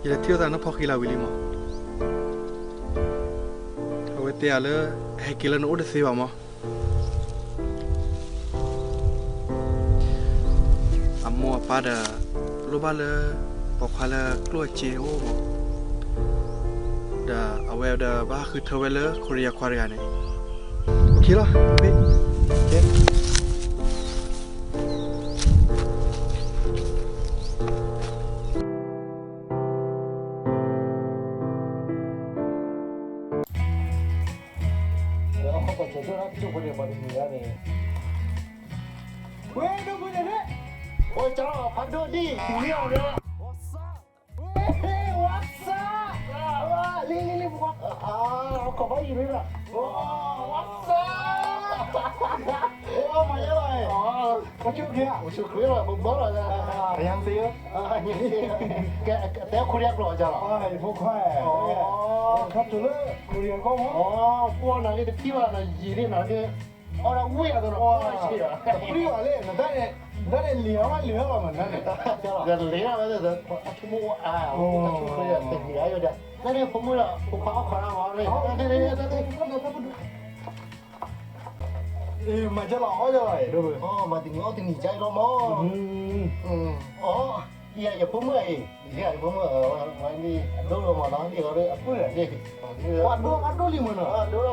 อย่าเที่ยวแต่นั้นพอขี้เราวิลิมอเอาไว้เตียเลยให้กินแล้วนู้ดเสียบ่มออามัวป้าเด้อรู้บ้าเลยบอกว่าเลยกลัวเจ้ามอเด้อเอาไว้เด้อบ้าคือเธอไว้เลยโคเรียควาเรียนี่โอเคหรอพี่โอเค喂，都不认得，我找潘多地，你要的。我操！喂，我操！哇，你我啊，我搞不赢了。哇，我操！我妈呀喂！我就亏啊，我就亏了，我没了的。杨子哟，啊，你给苦力多少了？哎，不快。哦，他做了苦力高吗？哦，我那里的皮娃那一的那个。哦，那乌鸦都是哇，是啊，不理我嘞，那聊嘛，那聊嘛，这是出没啊，我出去了，这聊有点，那你父母了，不夸上我嘞，嘛这老着嘞，对不对？哦，嘛顶我顶你家了嘛，哦。也不买，你看不买，我你都了嘛，那你个的不是这，我多里面呢，多了，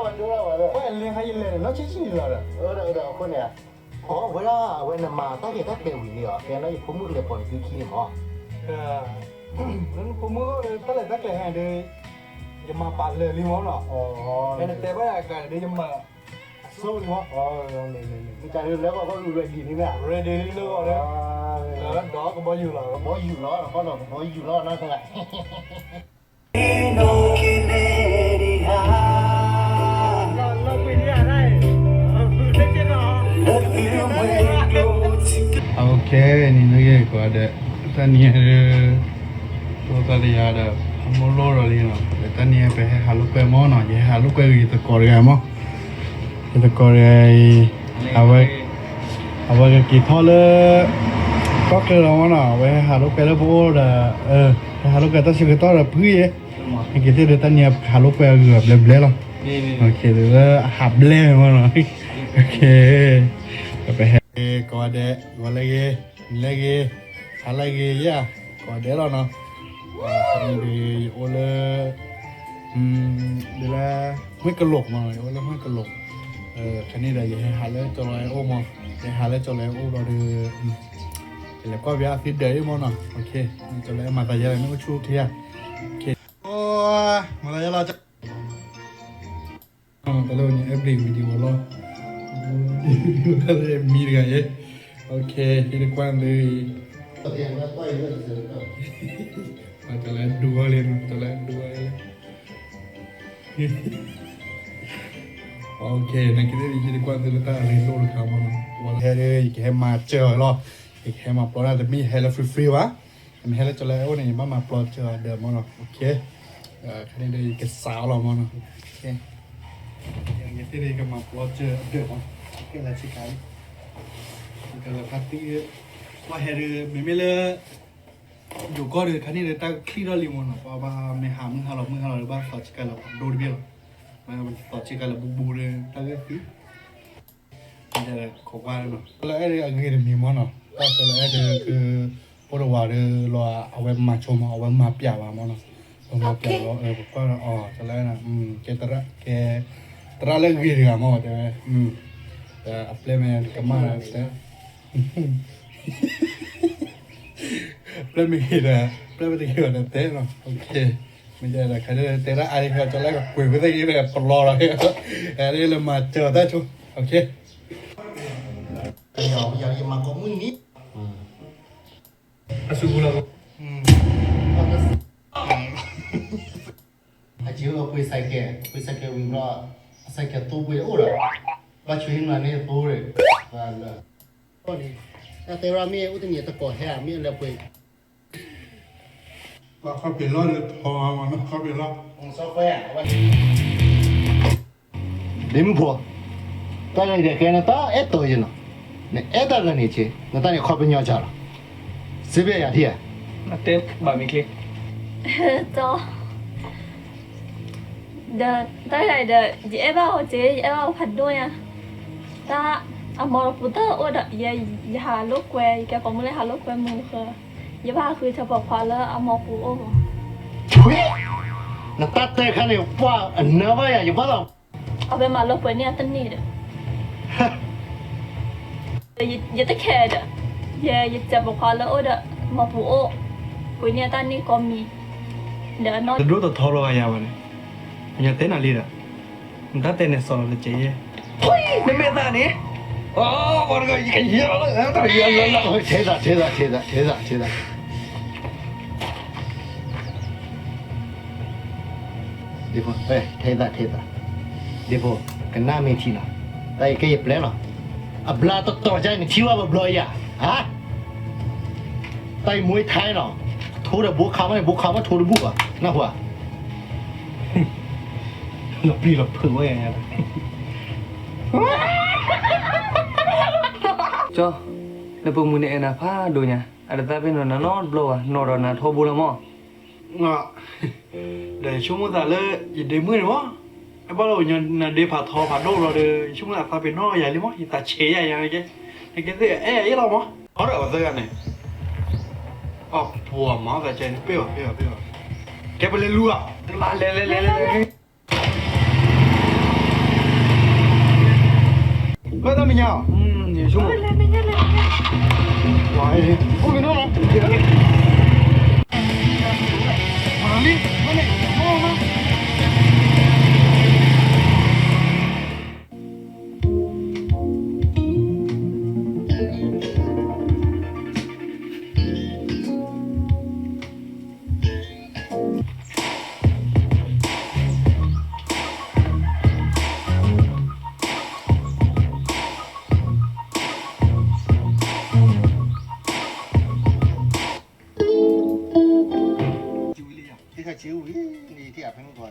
我连还一来，那真是你了，混的，哦，我那嘛，大概为了，原来父母来帮你去嘛，那父母他来大概还得，就嘛办了里面了，哦，那在外干的就嘛。收了吗？哦，你家里那个ready 的呢 ？ready 的那个的，那个没有了，反正没有了那个。那归你来，再见了。OK， 你那个过的，但你是多大的呀的？没落了哩嘛，但你ไปให้หาลูกไปมั้งเนาะอย่าหาลูกไปอยู่ตะกอดกันมั้งตะกอดเอาไว้กี่ท่อเลยก็เกลือมั้งเนาะไว้หาลูกไปแล้วพวกเด้อหาลูกไปต้องซื้อต่อแบบพื้นให้กี่ที่เดือนนี้หาลูกไปเกือบเล็บๆแล้วโอเคเดี๋ยวหับเล่มั้งเนาะโอเคไปให้กอดเดวันละกี่อะไรกี่ย่ากอดเดแล้วเนาะคันนี้โอเลเดี๋ยวไม่กระโหลกมาโอเลไม่กระโหลกคันนี้ได้ยังหาเลยจอเลยโอ้มายังหาเลยจอเลยโอ้เราดูแล้วก็วิอาทิตย์เดียวมั้งเนาะโอเคจอเลยมาแต่ยังไม่ก็ชูเทียโอเคโอ้มาแต่ยังเราจะแต่เราเนี่ยevery video เราเรามีอะไรเยอะโอเคที่ได้กว้างเลยจะเล่นดูอะไรจะเล่นดูอะไรโอเคนั่นคือที่ได้กว้างที่เราเล่นโลกเขามาวันแรกเลยแค่มาเจอหรอแค่มาปลอดแต่มีเฮลฟรีวะมีเฮลจะแล้วเนี่ยมาปลอดเจอเดิมมั้งเนาะโอเคแค่นี้เลยแค่สาวเรามั้งเนาะโอเคอย่างนี้ที่ได้ก็มาปลอดเจอเดิมมั้งแค่ละชิคายก็เลยพัดที่ว่าเฮลไม่เลยอยู่ก็เลยคันนี้เลยตั้งคลีร์ลิมอนเนาะว่าไม่หามึงหาเราหรือว่าต่อชิคายเราโดนเบี้ยมันต่อชิคายเราบูเลยตั้งก็คือมันจะขบว่าเนาะแล้วไอ้เรื่องเงินมีมั้งเนาะก็แล้วไอ้เรื่องคือพวกเราว่าเราเอาไว้มาชมเอาไว้มาเปียกมั้งเนาะมาเปียกแล้วก็อ๋อแล้วนะแกตระเรื่องเงินมั้งแต่แต่อัพเลย์มันก็มาแต่เริ่มมีเริ่มมีเกี่ยวกับเต้เนาะโอเคไม่ใช่แต่ใครได้เต้ละอะไรเขาจะไล่กับคุยไปได้ยังไงปลออะไรอะไรเรามาเจอได้ชุโอเคอย่ามาของมึงนี่อาซูบุระอาจิ๋วเอาไปใส่แกวิ่งรอใส่แกตู้ไปโอ้ละว่าช่วยหน่อยนี่ตู้เลยว่าละก็นี่แต่เราไม่อุตส่าห์ตะกอดแห่ไม่อะไรไปก็เขาเป็นร้อยเลยทองมันเขาเป็นร้อยองซอฟต์แวร์ว่าลิมพัวตอนนี้เด็กเนี่ยตาตัวยังเนี่ยตัวกันนี่เช่เนี่ยตอนนี้ข้อเป็นยังไงล่ะสิบเอ็ดที่那得把米克， cho đợt tới này đợt dễ bao chế dễ bao phần đôi à ta à mò phụ tơ ô đợt giờ hà lúc quê cái còn mới hà lúc quê mù khờ giờ baคือจะบอกว่าแล้วà mò phụ ô ถุยน่าตาเตะขันเนี่ยว่าเนื้อว่าอย่าบ้าหรอก เอาไปมาlúc quêเนี่ยตั้งนี่เด้อgiờ tới kheเด้อgiờจะบอกว่าแล้วô đợt mò phụ ô quêเนี่ยตั้งนี่ก็มีเดี๋ยวน้อย รู้ตัวทอรอยาวเลยอย่าเต้นอะไรล่ะมันถ้าเต้นเนี่ยสอนเลยเจ๊เฮ้ยไม่เมตตานี่อ๋อวันก็ยิ่งเยอะเลยต้องเยอะเลย เทสะดีพอเฮ้ยเทสะดีพอกันหน้าไม่ทีนะแต่แกอย่าเปลี่ยนหรออับลาต่อใจนี่ที่ว่าแบบลอยอ่ะฮะไต่มวยไทยเนาะทูดบุกเขาไม่บุกเขาว่าทูดบุกอ่ะน่าหัว หลบพี่หลบพึ่งว่าอย่างเงี้ยจ้าแล้วพวกมึงเนี่ยนะพาดูเนี่ยอะไรแต่เป็นวันนั้นนอนบลัวนอนนะทอบุละมั้งอ่ะเดี๋ยวช่วงมื้อแต่เลยยินดีมื้อเนาะไอ้บ้าเราเนี่ยนะเดี๋ยวผ่าทอผ่าโดเราเดี๋ยวช่วงมื้อแต่เป็นน้อยใหญ่เลยมั้งยิ่งตาเฉยใหญ่ยังไงแกไอ้แกเสียไอ้เรามั้งเขาเดี๋ยวมาเจอกันเนี่ยอ๋อปัวมั้งแต่เจนเปรี้ยวแกไปเล่นลูกอ่ะเล่นก็ต้องมีเงานี่ช่วง ว้ายโอ้ยน้องมาลิมาเลยมา ที่เขาชิวนี่ที่อาบให้มันก่อน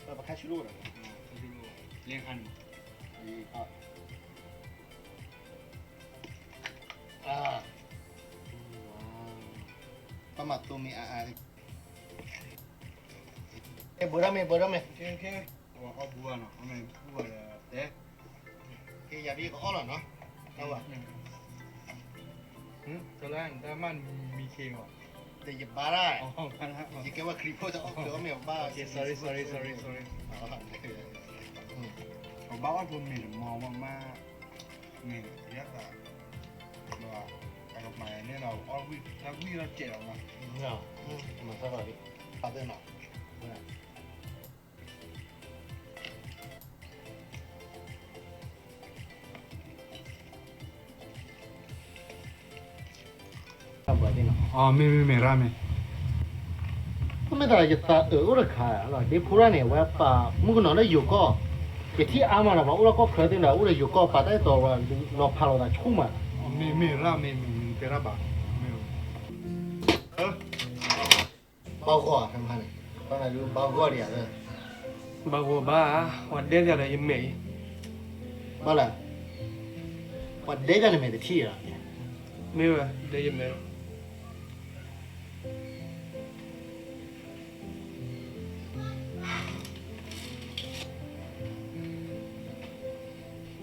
เราประคับชิลูด เลี้ยงหัน นี่ก็ประมาทตัวมีอาเอ้ยบัวดำโอเค ว่าเอาบัวเนาะเอาไม่บัวเลยเอ๊ะ อย่าดีก็อ้อหรอเนาะเอาอะ ตัวแรกแต่มันมีเคงอ่ะ แต่อย่าบ้าได้ อ๋อพันฮะ อย่าแกว่าคลิปจะออกเดี๋ยวไม่ออกบ้า โอเค sorry ผมบอกว่าผมมีมองมากๆนี่เรียกว่าไอ้ดอกไม้เนี่ยเราเอาวิเราเจ๋ออกมา เนาะมันสบายดีเอาเดินหน่อยทำแบบนี้เนาะ อ๋อไม่ราเม ก็ไม่ได้จะตาอุรคาหรอกเดี๋ยวพูดเนี่ยว่าป่ามึงก็นอนได้อยู่ก็ที่อามาแล้วว่าอุรก็เคยได้แล้วอุรอยู่ก็ป่าได้ตัวว่าเราพาเราได้ชุ่มอ่ะ ไม่ราเมเปราบะไม่ เบากว่าทำพันตอนไหนดูเบากว่าเดียวเลย บางคนบ้าวันเดียวจะได้ยินไหม บ้าละว่าเด็กกันไม่ได้ที่อ่ะ ไม่ว่าได้ยินไหม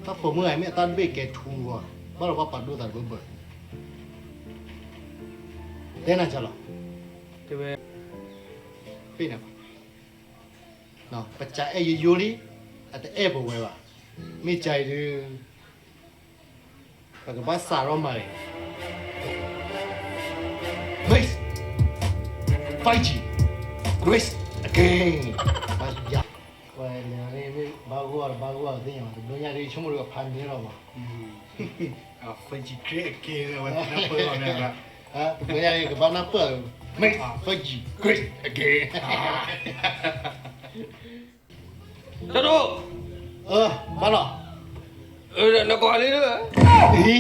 ถ้าผมเมื่อไหร่ไม่ตันเบรกแกทัวร์บ้าเราว่าปัดดูแต่เบื่อเต้นอะไรล่ะ เดี๋ยว เป็นไงเนาะปัจจัยยูริอาจจะเอฟเอาไว้ว่ะไม่ใจดื้อแต่ก็บ้าสารอมาเลยเฮ้ยไฟจีเกรสโอเคบ้าอยากว่าเนี่ยนี่บ้ากัวที่อย่างดุนยาดีชั่วโมงละพันนี่หรอมา อ่ะคนจีเกรเกเลยวันนั้นเปิดวันนี้ละ ฮะดุนยาดีกับบ้านนับเปิดไม่ไฟจีเกรสโอเค จะดู บ้านหรอ นักกว่านี้ด้วย เฮ้ย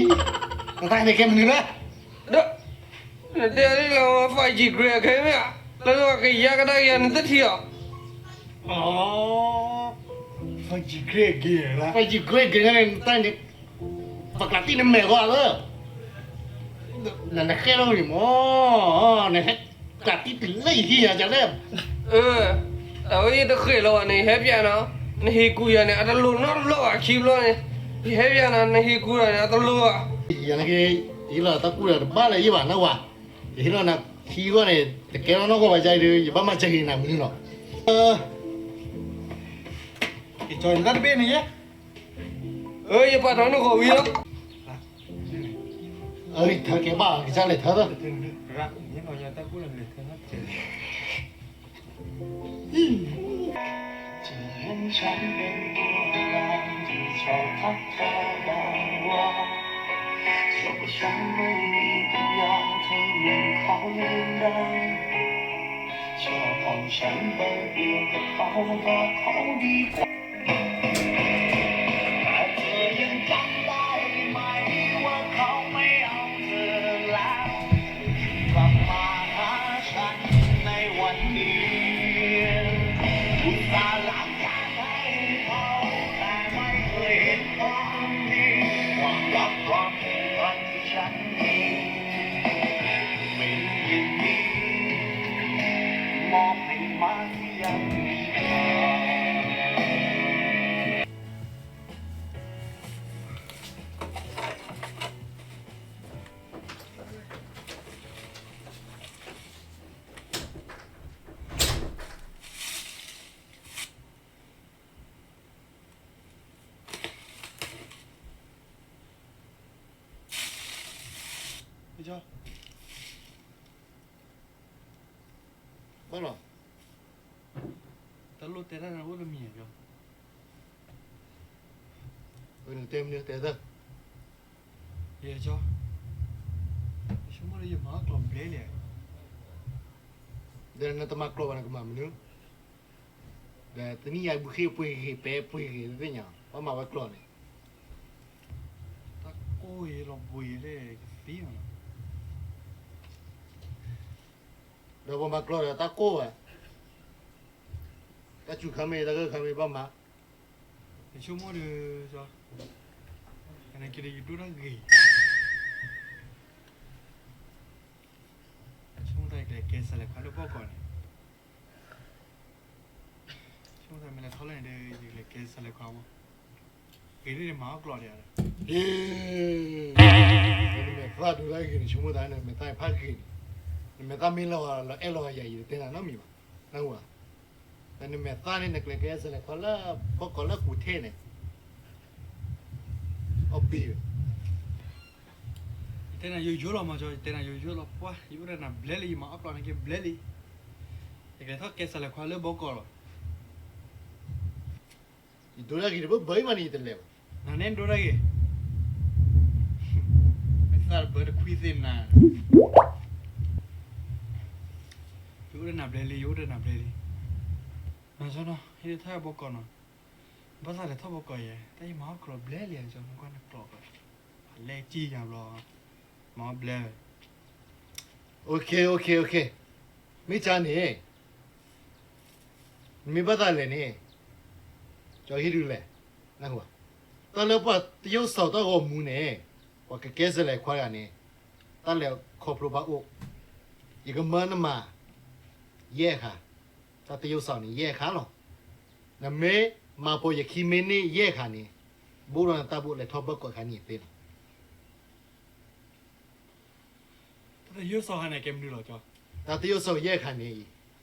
ตั้งแต่เกมนึงนะ เด้อเดี๋ยวนี้เราไฟจีเกรเคไหมอ่ะแล้วก็กี่ยาก็ได้ยันตั้งที่อ่ะ อ๋อ ไฟจีเกรเกละ ไฟจีเกรสกันตั้งแต่ปกตินั่นไม่ก็เลยนั่นแค่เราอยู่มั้งนั่นแค่ จัดที่ถึงไล่ที่จะเล่ม เอาอีตะเคยแล้วนี่เฮ็ดยังเนาะนี่ฮีกูยังเนี่ยอัตลุนอลอคิบลอนี่เฮ็ดยังนะนี่ฮีกูเนี่ยอัตลุอ่ะ อย่างนี้อีหล่ะตะกูเลยบ้านเลยยี่บ้านนะวะอีหล่ะนะขี้ก็เนี่ยแต่แกน้องก็ไปใจดีบ้านมาใจดีนะมึงเนาะอีจอยนั่นเป็นไงเนี่ย อย่าปะทางนู้นก็วิ่ง เธอแกบ้าแกจะเลยเธอ รักเนี่ยเราจะตะกูเลยเธอนัดเจอ ที่เห็นฉันเป็นตัวการที่ชอบทักทายด่าว่าชอบว่าฉันไม่มีปัญญาเธอเรื่องของเรื่องดังชอบเอาฉันไปเปรียบกับเขาว่าของดีแต่เธอยังจำได้ไหมว่าเขาไม่เอาเธอแล้วกลับมาหาฉันในวันนี้ อุตส่าห์ล้างจานให้เขาแต่ไม่เคยเห็นความดีความรักความผูกพันที่ฉันมีเป็นอย่างนี้มอบให้มาที่ยังมีค่า อีจอย บ้านเนาะ ตะลุเตะได้นะว่าเรามีอ่ะ เต็มเนี่ยแต่เธอ เดี๋ยวจอยชั่วโมงนี้มากลมเปลี่ยนเลย เดินนั่งตะมากรอบนะกูมามึงแต่ตอนนี้ยายบุคคลปุยเป๊ะปุยเรื่องอย่างว่ามาว่ากรอบเนี่ย ตะโก้ยเราบุยเลยฟีอ่ะ เดี๋ยวมากรอบตะโก้อะตะจุกขมิ้นตะก็ขมิ้นบ้ามา ชั่วโมงนี้จอยอันนี้คิดดูนะกี่ชั่วโมงได้เกสอะไรพันธุ์บอกก่อนชั่วโมงได้ไม่ได้เท่าไหร่เดี๋ยวเกสอะไรความเกี่ยนี่มากรอบเลย เฮ้ยพลาดดูได้กี่ชั่วโมงได้เนี่ยไม่ตายพลาดกี่ไม่ตายมีเราเอลอยใหญ่เต็มน้ำมีมั้ยนั่งวะแต่เนี่ยไม่ตายเนี่ยเกสอะไรคนละพวกคนละกูเท่เนี่ยเอาปี เต้นอยู่ยุโรปมาจอยเต้นอยู่ยุโรปว่ะอยู่เรื่องน่ะเบลลี่มาอัพโหลดในเกมเบลลี่แต่ก็ถ้าเกสอะไรความเลือกบอกก่อน ดูแลกี่ปุ๊บเบย์มันนี่ตัวเล็บ นั่นเองดูได้กี่ไม่ทราบเบอร์คุยสินะอยู่เรื่องน่ะเบลลี่อยู่เรื่องน่ะเบลลี่มาจอยเนาะเฮ้ยถ้าบอกก่อนเนาะภาษาเดี๋ยวถ้าบอกก่อนยังแต่ยังมาอัพโหลดเบลลี่จอยมันก็นักกรอกเล่จี้อย่างรอมาเบล โอเคไม่จานเนี่ยไม่บัดอะไรเนี่ยจอยฮิดูเลยนะหัวตอนเล็บว่าที่ยศสาวตัวก็มูเนี่ยว่าแกเกสอะไรควายเนี่ยตอนเล็บขอบรูปะโออีกมันมาแย่ค่ะถ้าที่ยศสาวนี่แย่ค่ะหรอนั่นเมมาพอยคิมนี่แย่ค่ะเนี่ยบุรุษตาบุเลยทบกว่าค่ะนี่เป็น แต่ยูสองในเกมดูหรอจ๊อ ตาที่ยศสาวแย่ค่ะเนี่ย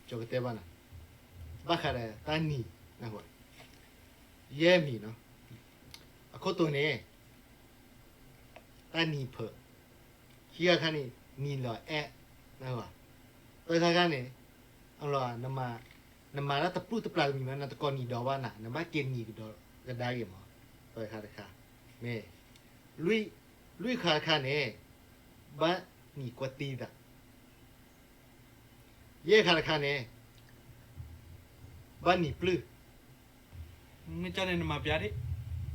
จอกเตบ้านะบ้าค่ะเลยตานี่นะหัวแย่มีเนาะอะข้อตัวนี้ตานี่เพอเฮียค่ะนี่นี่เหรอแอะนะหัวตัวค่ะนี่เอาล่ะน้ำมาแล้วตะปูตะปลามีมันตะกอนนี่ดอกว่าน่ะน้ำมาเกณฑ์นี่ดอกก็ได้ยังมั้งตัวค่ะแม่ลุยค่ะเนี่ยบ้านี่กว่าตีดะเย่ค่ะเนี่ยบ้านนี่ปลื้ ไม่จำเป็นมาเปียดิ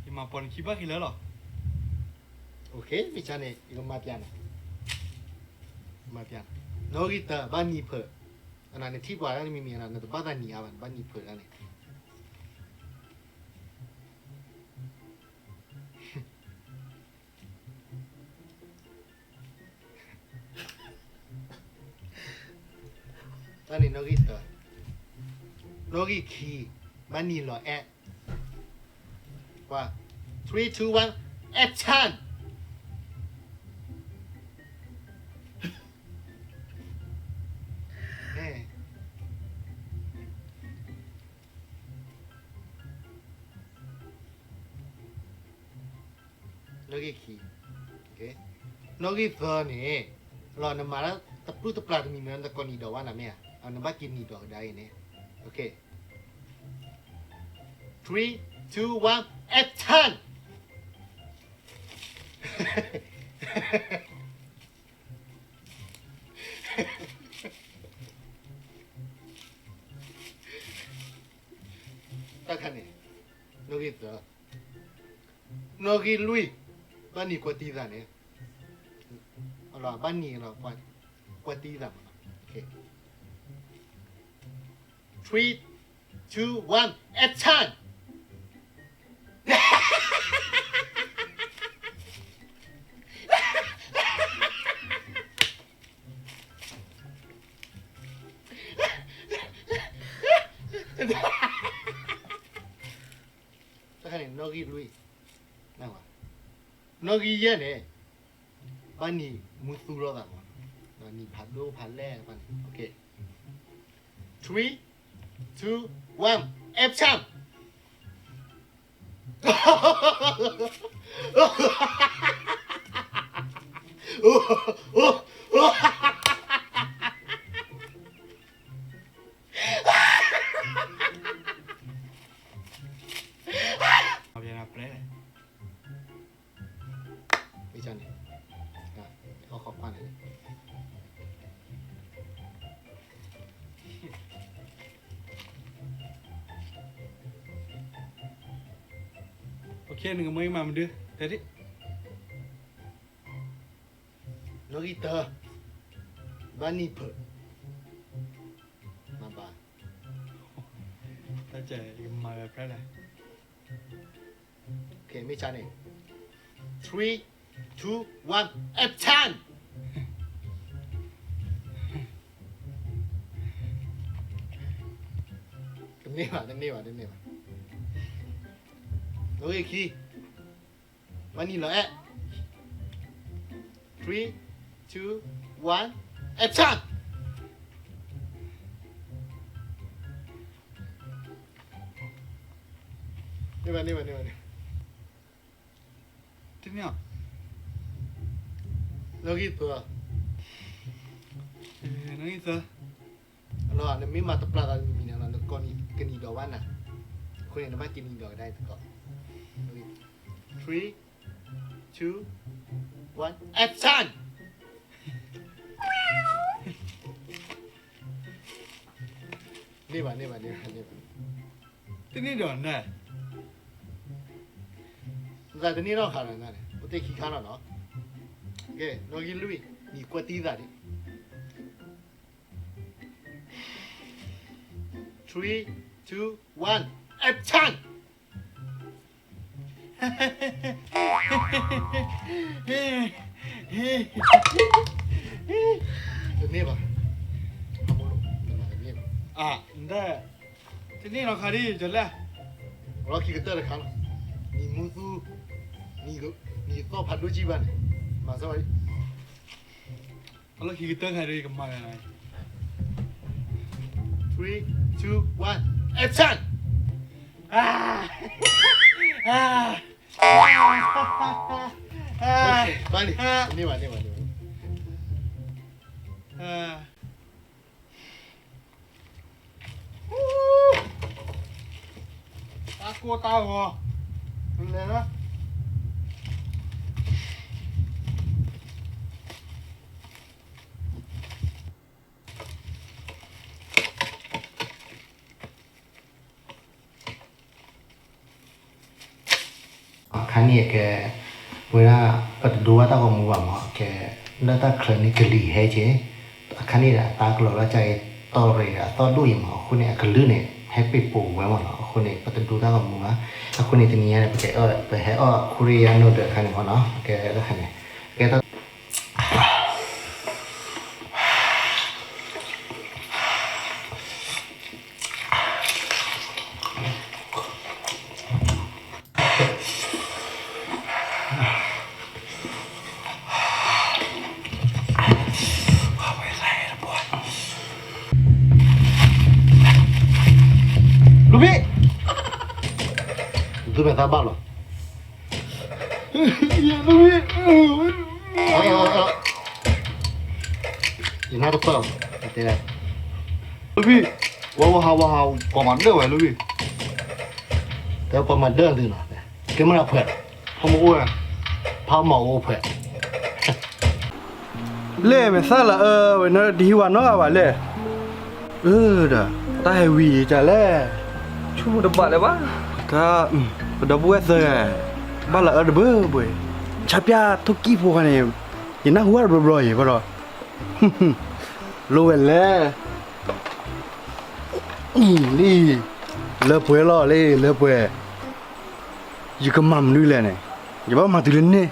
ที่มาปนคิดว่ากี่แล้วหรอ โอเคไม่ใช่เนี่ยอีกมาเปียนะมาเปียนะนอกิตาบ้านนี่เพออันนั้นที่ว่าอันนี้มีอันนั้นแต่บ้านนี่อาวันบ้านนี่เพออันนี้ ตอนนี้นกอีตัวนกอีคีมันนี่หรอแอะว่า3 2 1 action เฮ้นกอีคีโอเคนกอีตัวนี่รอนมาแล้วตะปรุตะปลาตมีนั้นตะกอนีดอกว่านะแม่เอาน้ำบ้ากินนี่ดอกได้เนี่ยโอเค3 2 1 action ตาคันเนี่ยนกอีตัวนกอีลุยบ้านนี้กว่าตีซะเนี่ยเอาล่ะบ้านนี้เรากว่าตีซะโอเค3 2 1 action ตาคันเนี่ยนกอีลุยนั่นว่านกอีเย่เนี่ยบ้านนี้มุสุโรดะบ้านนี้พัดโลพัดแล่บ้านโอเค3 2 1 action เอาอย่างนั้นแปล ไม่ใช่เนี่ยเขาขอบคุณเลย โอเคหนึ่งมือมามันดื้อแต่ดิ นกอีเตอร์บ้านนี้เปิดมาบ้าน ถ้าจะมาแบบแปลอะไร โอเคไม่ใช่เนี่ย3 2 1 action ตรงนี้ว่ะนกอีคีบ้านนี้เหรอแอะ3 2 1 action นี่มา ที่เนี่ย นกอีตัว นั่นนี่ซะ allora nemmeno ma plata mina con i che ni do vanna con i macchine ni do dai to 3 2 1 action นี่มา ที่นี่โดนได้ za de ni no khana na ne o te ki khana no ke no gi lui ni kwati za di 3 2 1 action นี่ป่ะทำมุลนี่ป่ะ อ่ะได้ที่นี่เราคาดีจนแล้ว เราคิดกันเตอร์เลยครับนี่มุสุนี่ก็ผัดด้วยจีบันมาสวัสดี เราคิดตั้งคาดีกันมาอะไร 3 2 1 action มาดินี่มาตาโกตาหัวเลยนะ ครั้งนี้แกเวลาปัดดูว่าตาของมือว่าหมอแกแล้วตาเคลื่อนนี่กลีให้เจ๊ครั้งนี้แหละตากลัวแล้วใจต่อเลยอะต่อดูอย่างหมอคุณเนี่ยกลือเนี่ยให้ไปปลูกไว้หมดเนาะคนเนี่ยปัดดูตาของมือว่าถ้าคนเนี่ยตัวนี้เนี่ยไปไปให้คุริยาโนเดอร์คันนี้เนาะแกแล้วคันนี้แกต้อง ลูกพี่ดูเป็นตาบ้าหรอลูกพี่อีน่าตัวเปล่าเดี๋ยวลูกพี่ว้าวปอมันเด้อไว้ลูกพี่แต่ปอมันเด้อดีนะเกี่ยมันเอาเผื่อพอมาอ้วนพอมาอ้วนเผื่อ เล่ไม่ซะละวันนั้นดีวันน้อว่าเล่เด้อตายวีจ้ะแล่ ชูดบะเลยปะ ก็ดบัวเซ่บ้านละเบ้อบ่ชับยาทุกกี้พวกนี้ยินน่าหัวบลอยบ่รอรู้แล้วนี่เลิกป่วยล่อเลยเลิกป่วยอยู่กับมัมด้วยแหละเนี่ยอย่าบ้ามาตื่นเนี่ย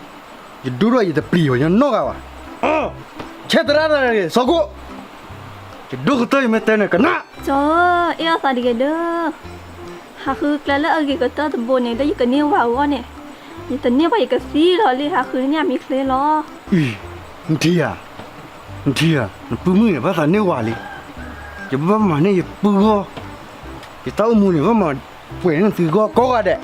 อย่าดูด้วยอย่าตะปรีวะอย่านอกอ่ะเช็ดระดับเลยสกุจะดูก็ตัวไม่เต้นกันนะ จอเออสาดีกันเด้อหาคือแล้วเอากี่ก็ตะบนเนี่ยได้ยี่กันเนี่ยว่าวะเนี่ยยี่แต่เนี่ยไปยี่กันซีหรอเลยหาคือเนี่ยมีเคลหรอ ทีอ่ะมันปื้มเนี่ยภาษาเนี่ยว่าเลยอย่าบ้ามาเนี่ยอย่าปื้ออย่าเต้ามือเนี่ยว่ามาป่วยนั่นคือก็กันเด้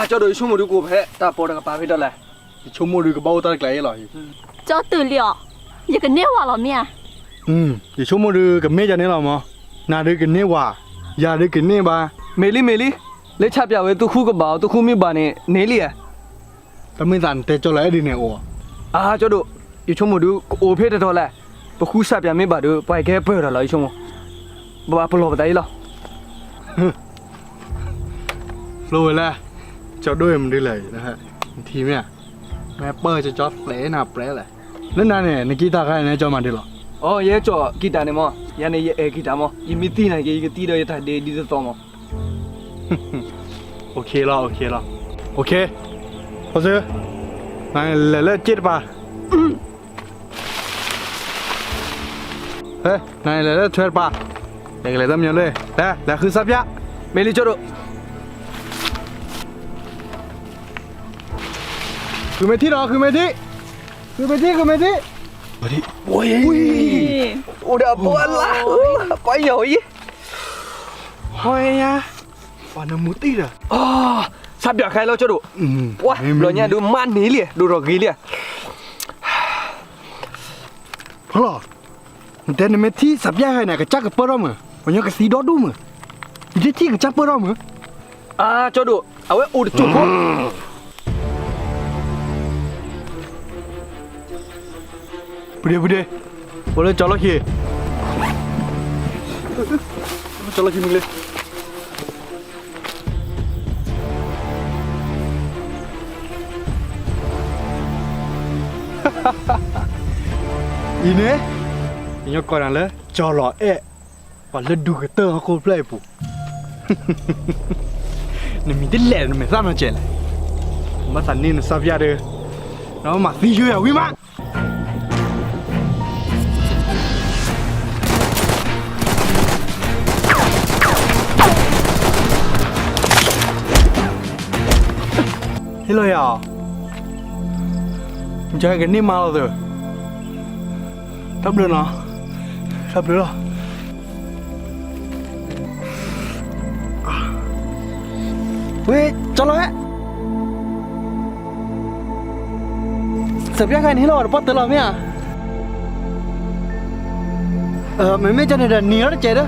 เจ้าโดยชั่วโมงดูกูแพ้ตาปอดกับปลาเพชรอะไร ชั่วโมงดูก็เบาตาไกลหรอ จอตื่นเลยยี่กันเนี่ยว่าหรอเนี่ย อย่าชั่วโมงดูกับเมย์จะเนี่ยหรอมั้งนาดูกันเนี่ยว่าอย่าดูกันเนี่ยบ้า เมลี่เล็กชับยาวเวตุคู่กับบ่าวตุคู่มีบ้านเนี่ยเนลี่อ่ะ แต่ไม่สั่นแต่เจ้าไรดีเนี่ยโอ้ เจ้าดูอยู่ชั่วโมงดูโอเพชรตัวแหละปะคู่ชับยาวไม่บ่าวดูไปแค่เปิดอะไรชั่วโมงบ่าวปลอบใจหรอ รู้แล้วเจ้าด้วยมันได้เลยนะฮะทีเนี่ยแม่เปิดจะจอดเปลน่ะเปลเลยนั่นน่ะเนี่ยในกีตาร์ใครเนี่ยจอมาได้หรอ เย่จ่อกีตาร์เนี่ยมั้งยันเนี่ยกีตาร์มั้งยังมีตีนะยังตีด้วยท่าเดีตัวมั้ง โอเคแล้วโอเคพอซื้อนายเล่จิตป่ะเฮ้ยนายเล่ช่วยป่ะเด็กเลยทำยังเลยแล้วคือสับยะ เมลี่เจ้าดู คือไม่ที่หรอคือไม่ที่โอ้ย udah buat lah payah ye หอย呀ปานามุตีล่ะ sắp được khai lo cho đủ quá rồi nha đu man ní liền đu rồi ghi liền พลอแต่ในเมที่สับยาให้น่ะก็จักกับเปิ้ลมั้งวันนี้ก็สีดอดูมั้งอีที่ก็จักเปิ้ลมั้ง cho đủเอาไว้อุดจุดพวก Bude. Boleh colok ye. Colok ye minggu. Ini korang le colok Pada du kata aku play pu. Ni minta leh ni masa macam ni. Masa ni nak sabia dia. Nama masih je ya, wima. Hello ya. Jangan gini malu tu. Sắp được nó. Sắp được rồi. Weh, chalo eh. Sebenarnya kan ini lo dapat telah ya. Memang jangan ada niat je dah.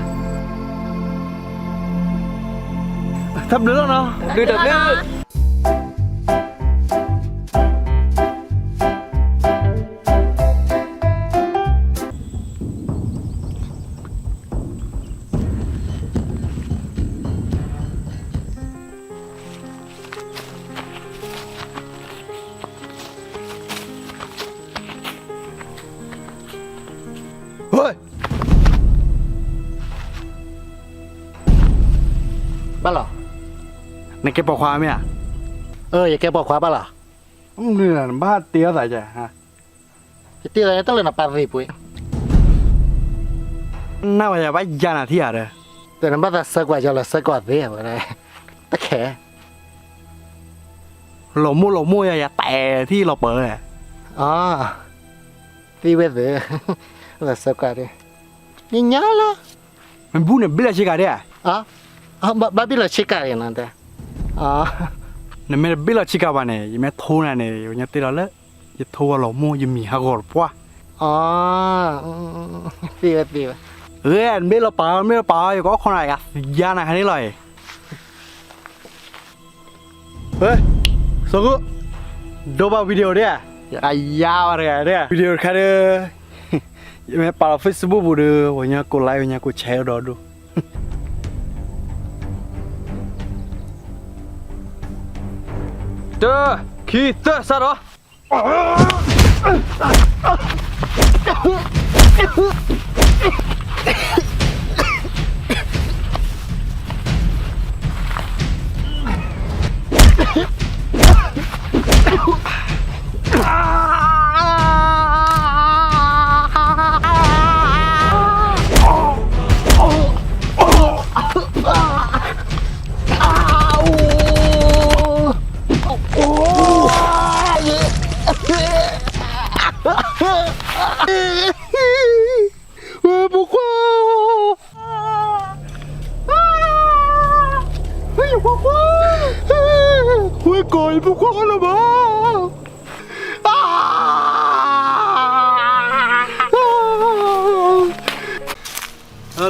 Sắp được rồi nó. Được được được. Ba là Này cái bọc khóa mẹ à? vậy cái bọc khóa ba là Như là ba tía tại trời hả? cái tia này tức là ba gì bụi Nào bây giờ bác ra là thi à đây? từ nó bắt ra sơ quả cho là sơ quả gì ở đây tất cả Lỗ mua ya ya tè thi lọc bờ này อ๋อตีเวเดอร์แล้วสักการ์นี่ยาละ มันบูเนี่ยเบลชิกาเดีย บ้าบิลชิกาอย่างนั้นแต่เนี่ยมันเบลชิกาบ้านเนี่ยยังไม่โทนะเนี่ยยังตีเราเลยยังโทว่าเราโมยังมีฮักกอร์ปัวตีเวไม่เราป่าอยู่ก็คนไหนกันยาหนักขนาดนี้เลยเฮ้ยสกุดูบ้าวิดีโอเดียไอ้ยาวอะไรเนี่ยวิดีโอแค่เดียยังไม่ป่าเฟซบุ๊กบูดูวันนี้กูไลฟ์วันนี้กูแชร์ดูเด้อขี้เตะซะเหรอ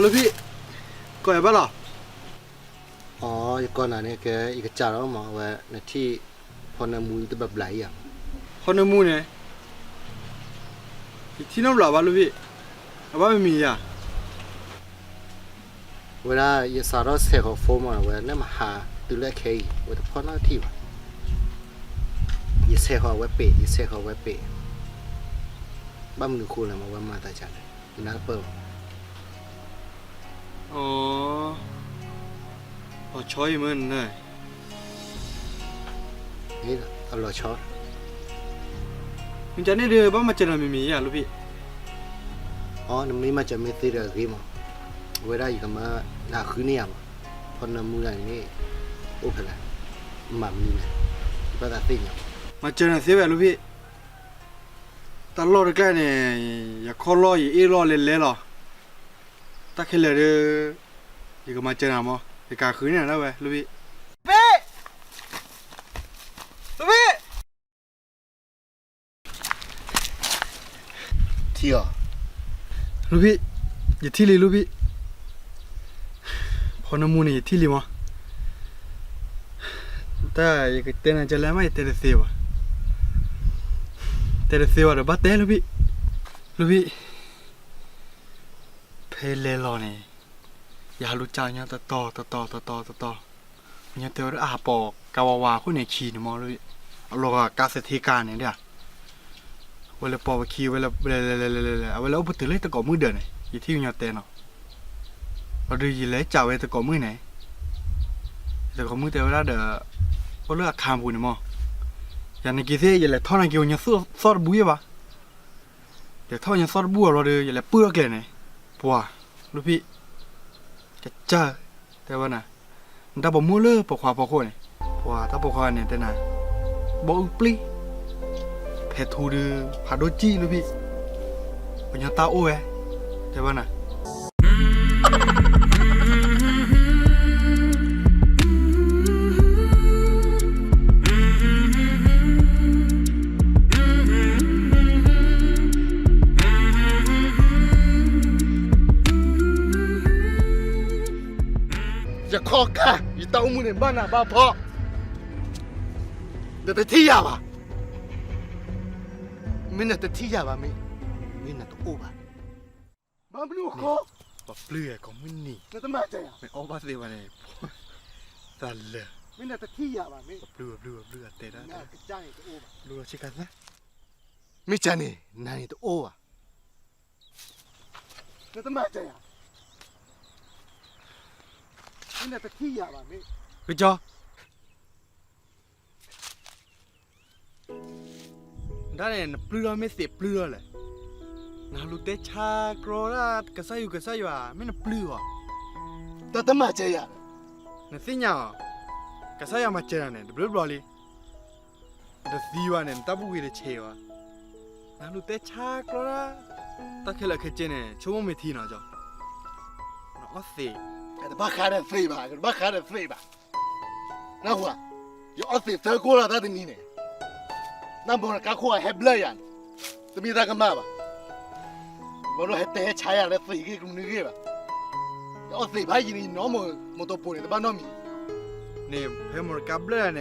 ลูกพี่ก่อยบ้าหรอก่อนหน้านี้แกอีกจ่าแล้วมาว่าในที่พอนามูจะแบบไหลอ่ะ คนในมูเนี่ยที่น้ำหล่อวะลูกพี่ว่าไม่มีอ่ะเวลาอย่าสารเสกของโฟมอ่ะเวลาเนี่ยมาหาตัวเลขเคยว่าแต่พอหน้าที่วะอย่าเสกของไว้เปย์อย่าเสกของไว้เปย์บ้านมึงคูเลยมาว่ามาตาจันน่าเปิดอ๋อพอช่วยมันเลยนี่ตลอดช็อตมันจะนี่เดือบ้ามาเจอไม่มีอ่ะลูกพี่นั่นไม่มาจะไม่ตีเรื่องกี่มั้งเวลาอยู่กับมาหน้าคืนเนี่ยมั้งพอน้ำมืออะไรนี่โอ้เพล่ามามีไหมก็ตัดติ่งมาเจอเสียแบบลูกพี่ตลอดใกล้เนี่ยอย่าข้อล้ออย่าอีล้อเล่นหรอตาแค่เลยอยู่กับมาเจอหน้ามั้งไอ้กาคืนเนี่ยแล้วเว้ยลูกพี่ที่อ่ะลูกพี่อย่าที่เลยลูกพี่พอน้ำมูนี่ที่เลยมั้งแต่ยังก็เต้นจะแล้วไม่เต้นเสียวะเดี๋ยวบัดเต้ลูกพี่เพลเลลอเนี่ยอย่ารู้จักเนี่ยต่อเนี่ยเดี๋ยวอาปอกกาวาคนในขี่เนี่ยมองเลยเอาลงกับการเสถียรการเนี่ยเดี๋ยวเวลาปอกขี่เวลาอุปติเลยตะกอมือเดินเนี่ยยี่ที่เนี่ยเต้นเนาะเราดูยี่เลยจ่าเวตะกอมือไหนตะกอมือแต่เวลาเดี๋ยวก็เลือกคำพูดเนี่ยมองอย่างในกี่เสียยี่เลยท่อนังเกี่ยวเนี่ยซอดบุ้ยปะเดี๋ยวท่อเนี่ยซอดบุ้ยเราดูยี่เลยเปื้อนเลยเนี่ยปัวลูกพี่จะจ้าแต่ว่าน่ะถ้าบ่มั่วเลยปกขวาปกโคนเนี่ยปัวถ้าปกขวาเนี่ยแต่น่ะบ่อุปลีเพทูดือผาโดจีลูกพี่ปัญญาตาโอ้ยแต่ว่าน่ะจะขอกะอยู่เต้ามือในบ้านน่ะบ้าพ่อเดี๋ยวที่ยาบ่ะไม่น่าจะที่ยาบ่ะไม่น่าจะโอ้บ่ะบ้าไม่รู้ขอบ่เปลือยของมึงนี่น่าจะมาใจอ่ะไม่ออกมาสิวันนี้สั่นเลยไม่น่าจะที่ยาบ่ะไม่เปลือยเตะได้น่าจะจ้างจะโอ้บ่ะรู้ชิกันนะไม่จ้านี่นายจะโอ้บ่ะน่าจะมาใจอ่ะไม่น่าจะที่ยาบ่ะไม่คือจ้าได้เนี่ยเปลือยไม่เสียเปลือยเลยนาลูเตชากรอดกระไซอยู่อ่ะไม่น่าเปลือยแต่ทำไมใจอ่ะนั่นสิเนี่ยกระไซมาเจอเนี่ยเบลอเลยเดี๋ยวซีวันเนี่ยตับบุยเลยเชียว那路得查过啦，打开了看见呢，全部没听那叫，那谁？这把看的飞吧，这把看的飞吧。那话，要飞飞过了他的你呢？那不然干活还不来呀？这没他干嘛吧？我说还得查呀，来飞给公那个吧。要飞吧，因为那么多玻璃，这把那米。呢，还没干不了呢，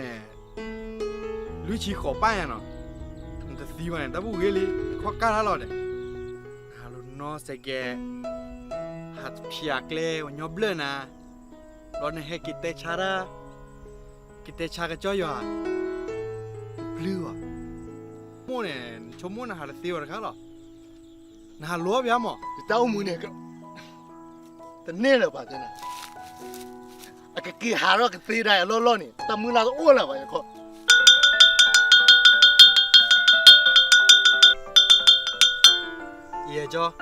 路去好办呀呢。你这希望，但不给力，快干他了的。哈路那些个，还皮亚克嘞，我尿不了呢。รถในให้กิเตชาระกิเตชาก็จ่อยอ่ะบลูอ่ะโมเนี่ยชมโมนะหาเสียวนะครับหรอนะหาลัวဗျာหมอ 到木那个，这难了吧？真的。啊，给下了个飞来老呢，到木那都饿了吧？也靠。也叫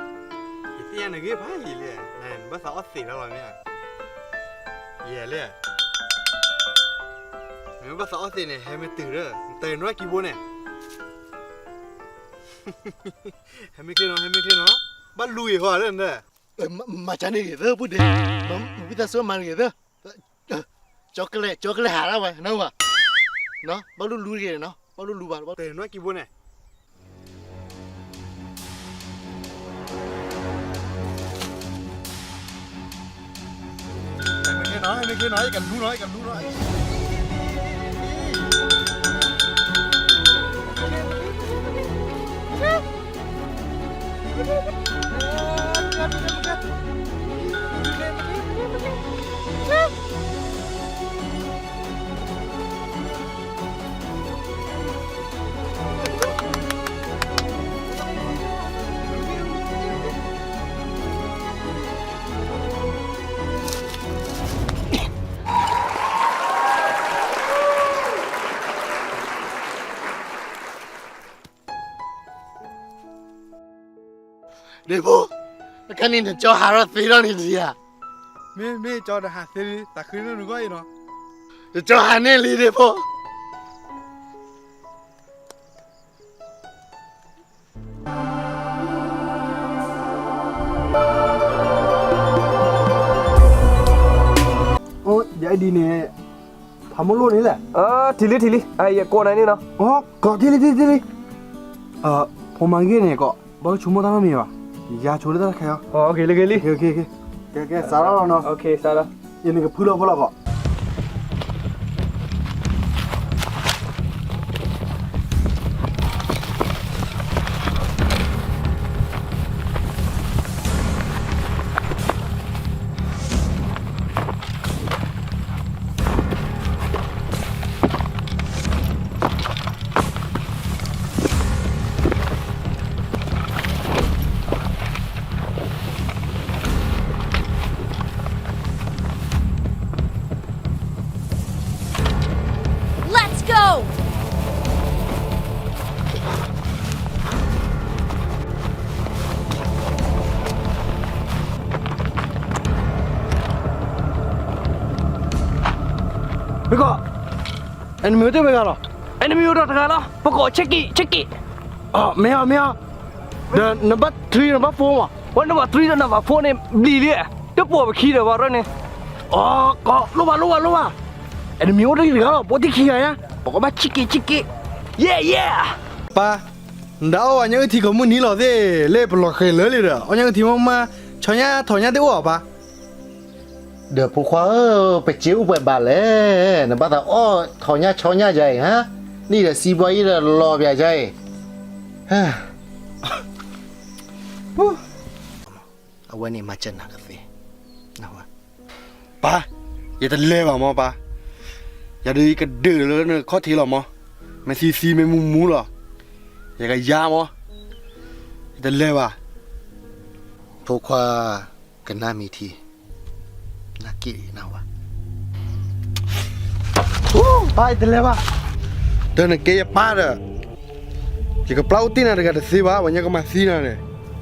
一天那个怕一咧นั่นภาษาออสเตรเลียหรอเนี่ยเย่เลยเนี่ยภาษาออสเตรเลียให้ไม่ตื่นเลยตื่นว่ากี่โมงเนี่ยให้ไม่ขึ้นเนาะบ้านลุยหัวเรื่องเด้อ มาจากนี่เด้อพูดเด้อมันวิธีสอนมันเด้อช็อกโกแลตหาแล้วไว้เนาะวะเนาะบ้ารู้เนาะบ้ารู้บ้า ตื่นว่ากี่โมงเนี่ยให้ไม่ขึ้นน้อยกันรู้น้อยเดี๋ยวกันนี่จะจ่อหาเราตีเรานี่สิอ่ะ ไม่จอดหาเสรีแต่คืนนั้นหนูก็อีเนาะ จะจ่อหาเนี่ยลีเดี๋ยว โอ้ยายดีเนี่ยทำมันรู้นี่แหละ ทีลิไอ้โกนไอ้นี่เนาะ อ๋อก็ทีลิผมมาเงี้ยเนี่ยก็บ้านชุ่มตั้งมีวะยาช่วยได้แค่เหรอ โอเคลิแกสาระแล้วเนาะ โอเคซาร่า ยันนี่ก็พูดแล้วก็Let's go ไม่ก็อันนี้ไม่ได้ไปกันหรอ ไอ้นี่มีอุดรธานีเหรอปกติเช็คกี้ อ๋อไม่เอาเดินนับ3นับ4ว่ะ วันนั้นว่า3นั่นว่า4เนี่ยลีเลยเดี๋ยวปวดไปขี้เดี๋ยวว่าเรื่องนี้ อ๋อก็รู้ว่าอันนี้มีอะไรกันหรอปกติขี้ไงอ่ะ บอกว่าเช็คกี้เย่ ป้าเดาอันยังที่เขามุ่งนี้หรอเด้เล่ปลอกเคยเลยเด้ออันยังที่มาชอยถอยได้ว่าป่ะ เดี๋ยวผู้คว้าไปจิ้วไปบาดเลยนะบ้าแต่อ้อถอนยาช้อนยาใจฮะนี่แหละซีบอยนี่แหละรอเบียใจฮะเอาไว้นี่มาเจอหนักสินะวะ ป้าอย่าตะเล่บ่มาป้าอย่าดื้อก็ดื้อเลยเนอะข้อทีหรอมอไม่ซีไม่มูหรออย่าก็ยามออย่าตะเล่บ่ ผู้คว้ากันน่ามีทีน่ากี่นะวะ ป้าอย่าตะเล่บ่เดินเกยป้าเด้อที่ก็เปล่าตีน่ะก็สิบ่าวันนี้ก็มาซีน่ะเนี่ย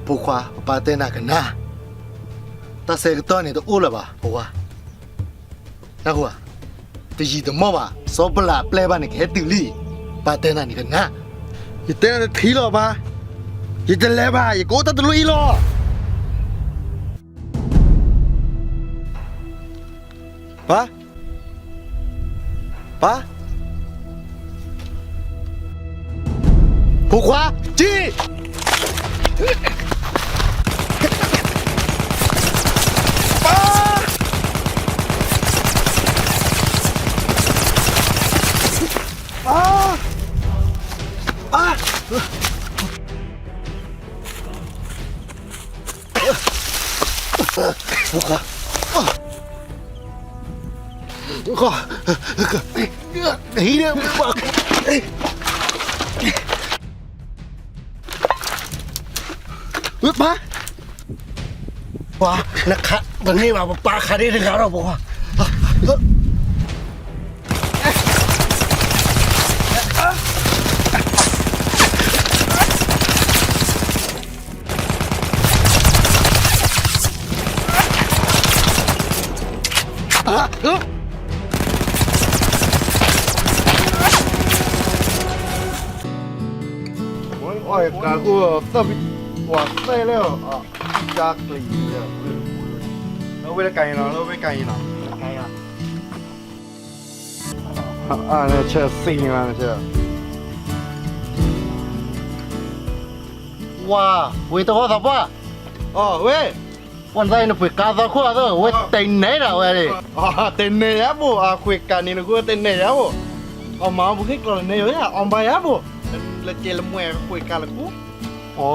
ผู้คว้าป้าเต้นหนักกันนะแต่เสกตัวนี่ตัวอู้ละป่ะผู้คว้านะหัวแต่ยีตัวมั่วป่ะสอบปลาเปล่าบ้านนี่แค่ตื่นลี่ป้าเต้นหนักนี่กันนะ อย่าเต้นทีหรอป้า อย่าจะแล้วบ่าอย่าโกตัดตะลุยหรอปะปะผู้ขวาจี้ปะก็นี่เนี่ยมาว้านะคะตอนนี้ว่าปลาคาได้ถึงแล้วบอกว่าโอ้ยการกูต้องว่าใส่แล้วจากลีเนี่ยเราไปไกลเนาะเราไปไกลเนาะไกลอ่ะเนี่ยเชื่อสิ่งนะเชื่อว้าเว้ยตัวสับว่าอ๋อเว้ยวันใจน่ะไปกาซาขั้วตัวเว้ยเต็นไหนล่ะเว้ยอ๋อเต็นไหนอ่ะบุคุยกันนี่นะกูเต็นไหนอ่ะบุเอามาบุกให้กรณีเนี่ยเอาไปอ่ะบุแล้วเจลมวยคุยกันละกูอ๋อ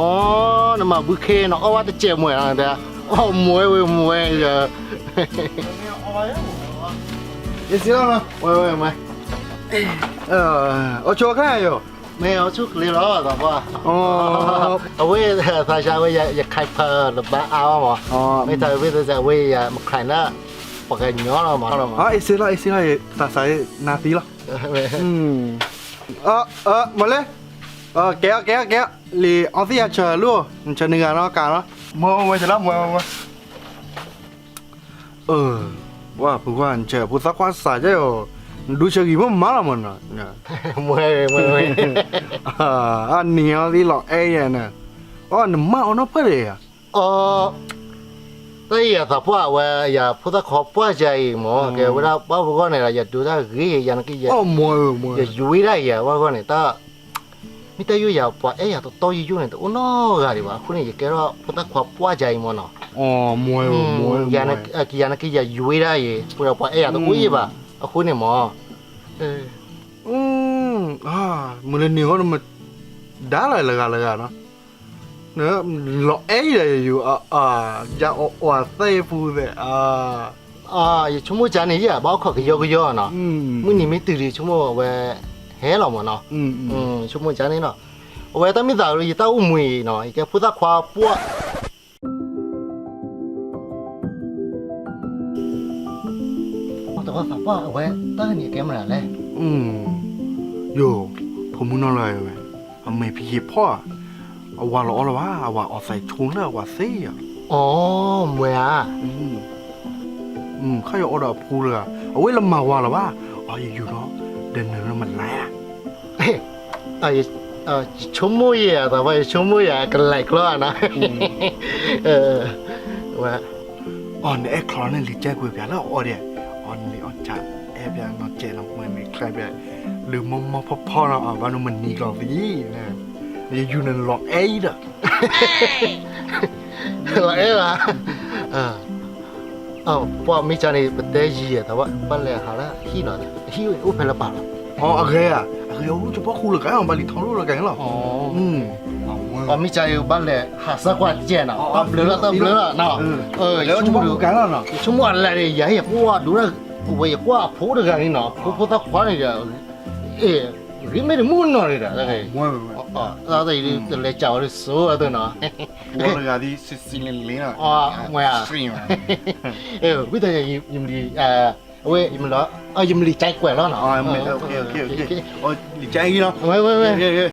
นั่นมาบุกเคเนาะเอาว่าจะเจมวยอะไรเด้ออ๋อมวยเว้ยมวยเด้อเอาไปอ่ะบุยี่สิบแล้วนะเว้ยมาเอาโชว์แค่อยู่ไม่เอาชุกเลยหรอแต่ว่าอ๋อเอาไว้ภาษาไว้อย่าใครเพอหรือบ้าเอาหรออ๋อไม่ใช่ไว้แต่ไว้อย่ามาใครน่ะปากกันย้อนเราหมดอ๋อไอ้สิละภาษานาทีละมาเลยแกะหรือเอาที่จะเชิญลูกเชิญหนึ่งกันแล้วกันเนาะมาจะรับมาว่าผู้ว่าเชิญผู้สักวันสายเจ้าดูเชิงกี่มันมาละมันนะมวยอันนี้ที่หลอกเอ้ยนะอ๋อหนุ่มมาเอาหน้าเพื่อเลยอ่ะแต่อย่าสับว่าอย่าพูดขอบว่าใจหมอแกเวลาป้าพูดว่าเนี่ยอย่าดูได้กี่อย่างกี่อย่างมวยอย่าอยู่ได้อย่าว่าก็เนี่ยแต่มิแต่อยู่อย่าป้าอย่าตัวอยู่เนี่ยตัวน้อกันดีกว่าคุณนี่แกว่าพูดขอบว่าใจหมอเนาะมวยอย่างนั้นกี่อย่างอยู่ได้พูดป้าอย่าตัวอุ้ยป่ะคุณเนี่ยหมอมันเลยนี่เขามันด่าอะไรกันเนาะเนอะหลอกเอ้ยเลยอยู่จะว่าเซ่ฟูเลยอย่าชั่วโมงจานนี้อย่าบ้าขอกี่ยอเนาะมึงนี่ไม่ตื่นชั่วโมงเว้เฮ้หรอมั้งเนาะชั่วโมงจานนี้เนาะเว้แต่ไม่ได้เลยแต่อุ้มมือเนาะแกพูดความปัวแต่ว่าสับว่าเว้ตั้งนี่แกมันอะไรโย่ผมมึงนอนเลยเว้ยไม่พี่พ่อเอาว่าหรอวะเอาว่าเอาใส่ชุนแล้วว่าซี่อ่ะอ๋อมวยอ่ะข้าอยากเอาดอกพูเลยเอาไว้ละมาว่าหรอวะอยู่เนาะเดินแล้วมันแรงชั่วโมงอ่ะแต่ว่าชั่วโมงอ่ะกันไหลกล้านะว่าเนี่ยไอ้คลอนนี่ลิเจกุยเปียแล้วเดี๋ยวนี่จะแอบยังนอนเจนเราไม่ใครแบบหรือมอพ่อเราว่าเรามันนี่กรอบดีนะอยู่ในหลอกเอ้ยเด้อหลอกเอ้ยล่ะพอมีจานี่เป็นเตจีอ่ะแต่ว่าบ้านแรกหาละขี้หน่อยขี้อุ้มเพลปะโอเคโอ้จะพ่อคู่หรือไงบาลีท้องรู้หรือไงหรอมีจานี่บ้านแรกหาสักวันเจนอ่ะตับเลือเนาะแล้วจะพ่อคู่กันแล้วเนาะชั่วโมงอะไรเนี่ยอย่าให้พ่อดูนะกูไปกว่าพูดกันนี่เนาะพูดตะควันนี่เด้อริไม่ได้มุ่งหน่อยเลยนะเราได้เลยเจ้าเลยสู้ตัวเนาะว่าเลยอะที่สิ่งเลี้ยงอ่ะมวยอ่ะวิธียิมดีเว้ยยิมล้อยิมดีใจกว่าแล้วเนาะโอเคดีใจกี่เนาะเว้ย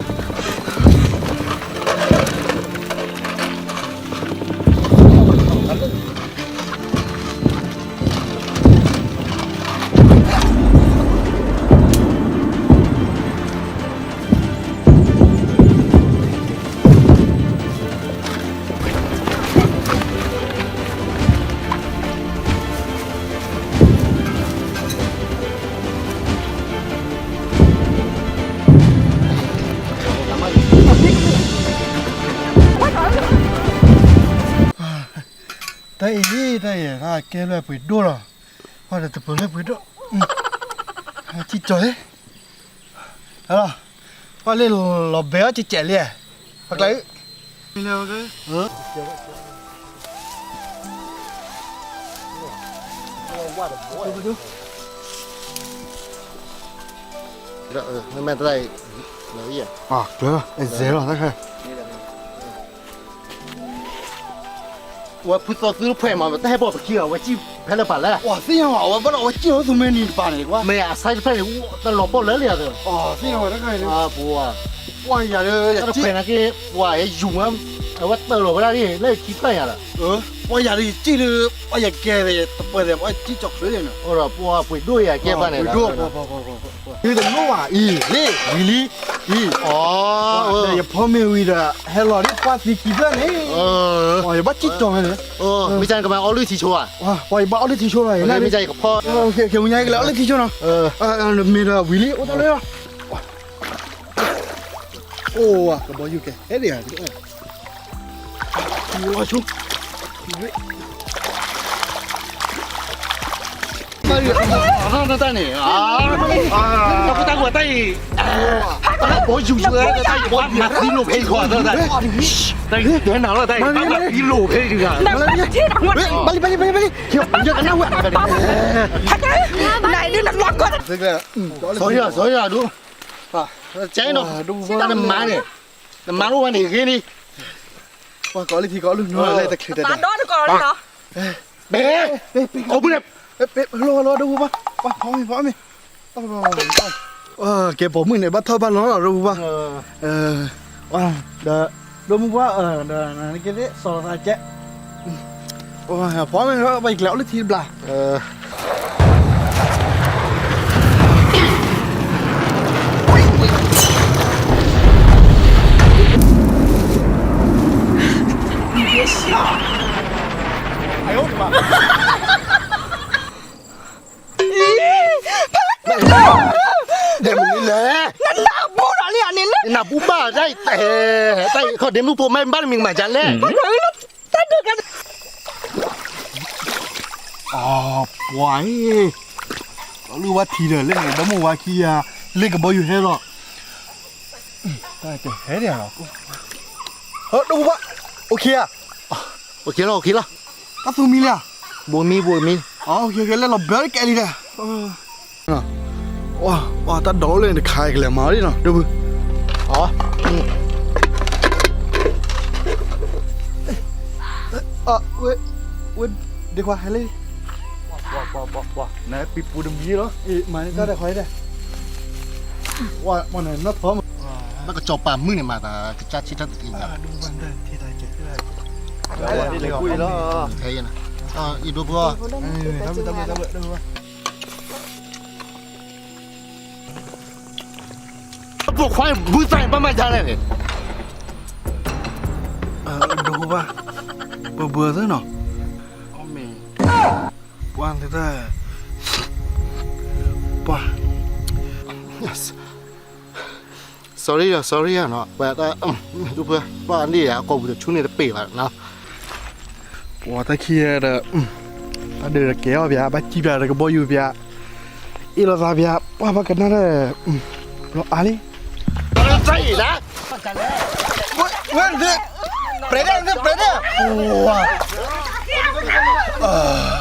tay đi tay à kia là phải đua rồi hoặc là tập là phải đua chỉ chơi đó hoặc là lò béo chỉ chạy liền hoặc là Hello cái. Nó men tới đây là cái gì? à được rồi dễ rồi thôi 我不知道这个拍嘛，但还不去啊，我去拍了版了。哇这样啊我不知道我记得怎么你办的哇没啊，才拍的我那老包来了的。哦这样我那个啊不啊，哇呀那拍那个哇也用啊，我到了那里来去拍呀了。我呀的记得我也给的不的我记着水的呢我说不啊，不对呀，给办的。不有点弄啊咦嘞喂哩咦哦，也泡面味的还老的把自己的呢哇也把记着了没讲干嘛？奥利提球啊？哇我也把奥利提出来那没讲一个泡。 OK 给我家一个奥利提出来没的喂哩我到来了哦哇个包有个哎呀这个我去马上带你啊！那不带我带你，我有车的带我马一路陪我的带，带电脑了带，一路陪这个。này đứa nằm loạn quá 这个所以啊，都啊，这呢，但是慢的，那马路完你给你，哇搞了提搞了弄来的去的 đó nó còn đó 别，我不能。 bé lo đâu ba ba phó mi cái bộ mình này bắt thôi ba nó là đâu ba wow đờ đâu mu ba đờ cái đấy sò ra chết wow phó mi nó bay lẹo lấy thịt bla哎呦我的妈！ để mình lấy nó bố đó liền nên nào bố bà đây tại họ đến bố mày bắt mình mà chán lên nó tao được cái quái có lưu ba thì rồi lên cái đó một kia lên cái bao nhiêu hết rồi đây cái hết rồi đâu ba ok à ok rồi các phương mi à bố mi ok lên là béo cái đi nè wow ta đổ lên để khai cái lẻ máu đi nào đâu ui đi qua hay lên wow này bị bù đầm gì đó mà nó đã khỏi đây wow món này nó thơm nó có chọc bà mưa này mà ta cha chỉ cho tự nhiên đúng vấn đề thì tại chết đi lấy cùi đó thấy nè ít đồ bữa不快不在慢慢下来的đâu ba bừa thế nào quan thế ta ba yes sorry à nó vậy ta lúc bữa ba anh đi à có một chút này đã bể vào nó哇ta kia da ta đưa kéo bia ba chi bia da cái bao nhiêu bia ít là ra bia ba ba cái nào đấy nó ali nó chạy đó Wait, prede. Wow.